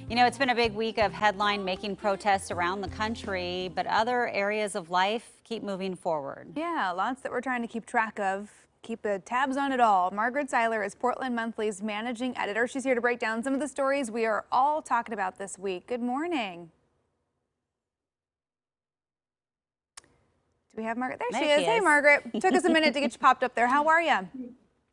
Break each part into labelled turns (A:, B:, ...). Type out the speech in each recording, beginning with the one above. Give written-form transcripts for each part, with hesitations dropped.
A: You know, it's been a big week of headline-making protests around the country, but other areas of life keep moving forward.
B: Yeah, lots that we're trying to keep track of. Keep the tabs on it all. Margaret Seiler is Portland Monthly's managing editor. She's here to break down some of the stories we are all talking about this week. Good morning. Do we have Margaret? There she is. Hey, Margaret. Took us a minute to get you popped up there. How are you?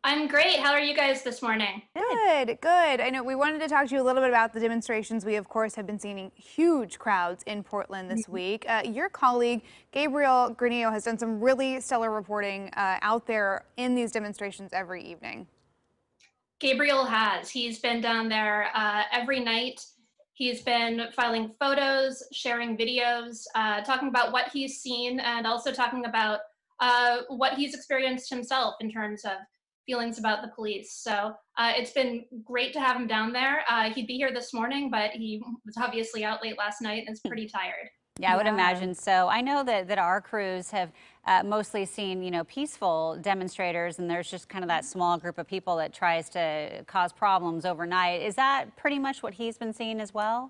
C: I'm great. How are you guys this morning?
B: Good, good. I know we wanted to talk to you a little bit about the demonstrations. We, of course, have been seeing huge crowds in Portland this week. Your colleague, Gabriel Granillo, has done some really stellar reporting out there in these demonstrations every evening.
C: Gabriel has. He's been down there every night. He's been filing photos, sharing videos, talking about what he's seen, and also talking about what he's experienced himself in terms of feelings about the police. So it's been great to have him down there. He'd be here this morning, but he was obviously out late last night and is pretty tired.
A: Yeah, I would imagine so. I know that our crews have mostly seen, peaceful demonstrators, and there's just kind of that small group of people that tries to cause problems overnight. Is that pretty much what he's been seeing as well?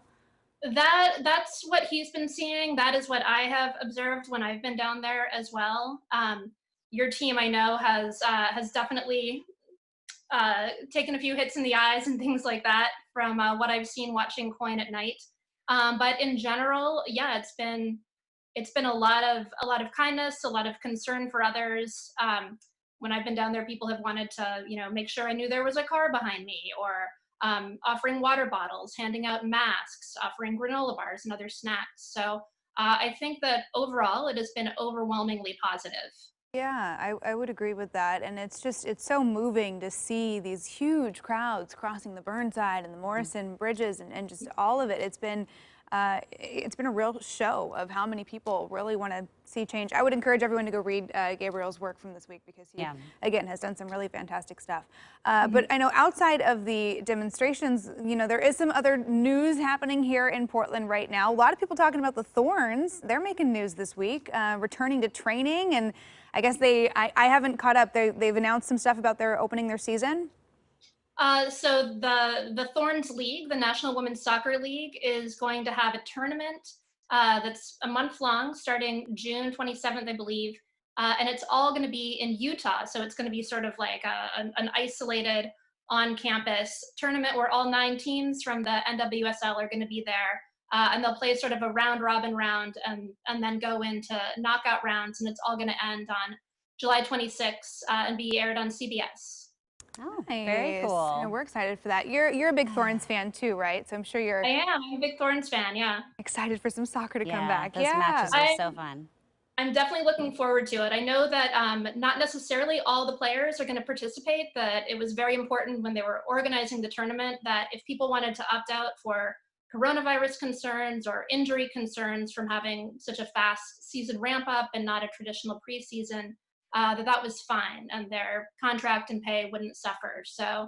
C: That's what he's been seeing. That is what I have observed when I've been down there as well. Your team, I know, has definitely taken a few hits in the eyes and things like that from what I've seen watching Coin at night. But in general, yeah, it's been a lot of kindness, a lot of concern for others. When I've been down there, people have wanted to, make sure I knew there was a car behind me, or offering water bottles, handing out masks, offering granola bars and other snacks. So I think that overall it has been overwhelmingly positive.
B: Yeah, I would agree with that. And it's so moving to see these huge crowds crossing the Burnside and the Morrison bridges and just all of it. It's been a real show of how many people really want to see change. I would encourage everyone to go read Gabriel's work from this week, because he, again, has done some really fantastic stuff. But I know outside of the demonstrations, there is some other news happening here in Portland right now. A lot of people talking about the Thorns. They're making news this week, returning to training. And I guess I haven't caught up. They've announced some stuff about their opening their season.
C: So the Thorns League, the National Women's Soccer League, is going to have a tournament that's a month long, starting June 27th, I believe, and it's all going to be in Utah. So it's going to be sort of like an isolated on-campus tournament where all 9 teams from the NWSL are going to be there, and they'll play sort of a round-robin round and then go into knockout rounds, and it's all going to end on July 26th and be aired on CBS.
A: Oh, nice. Very cool.
B: Yeah, we're excited for that. You're a big Thorns fan too, right? So I'm sure you're.
C: I am. I'm a big Thorns fan. Yeah.
B: Excited for some soccer to come back.
A: Those matches are so fun.
C: I'm definitely looking forward to it. I know that not necessarily all the players are going to participate. That it was very important when they were organizing the tournament that if people wanted to opt out for coronavirus concerns or injury concerns from having such a fast season ramp up and not a traditional preseason, that was fine and their contract and pay wouldn't suffer. So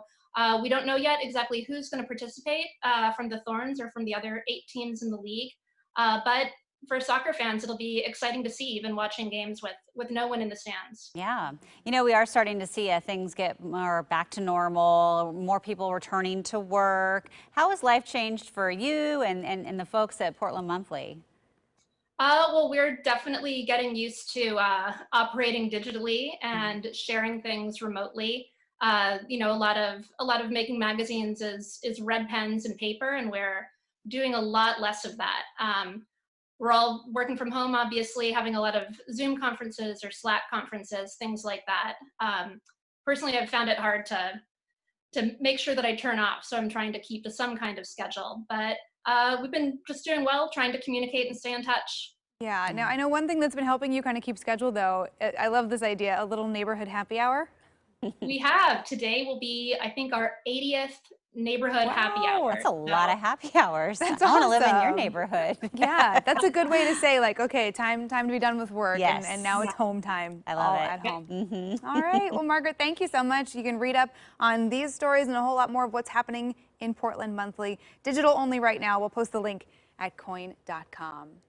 C: we don't know yet exactly who's going to participate from the Thorns or from the other 8 teams in the league. But for soccer fans, it'll be exciting to see, even watching games with no one in the stands.
A: Yeah. We are starting to see things get more back to normal, more people returning to work. How has life changed for you and the folks at Portland Monthly?
C: Well, we're definitely getting used to operating digitally and sharing things remotely. A lot of making magazines is red pens and paper, and we're doing a lot less of that. We're all working from home, obviously, having a lot of Zoom conferences or Slack conferences, things like that. Personally, I've found it hard to make sure that I turn off, so I'm trying to keep to some kind of schedule. But we've been just doing well, trying to communicate and stay in touch.
B: Yeah, now I know one thing that's been helping you kind of keep schedule, though. I love this idea, a little neighborhood happy hour.
C: We have. Today will be, I think, our 80th neighborhood happy hour.
A: That's a lot of happy hours.
B: That's
A: I want to live in your
B: awesome.
A: neighborhood.
B: Yeah, that's a good way to say, like, okay, time to be done with work,
A: Yes.
B: and now it's home time.
A: I love it.
B: At home. All right, well, Margaret, thank you so much. You can read up on these stories and a whole lot more of what's happening in Portland Monthly. Digital only right now. We'll post the link at coin.com.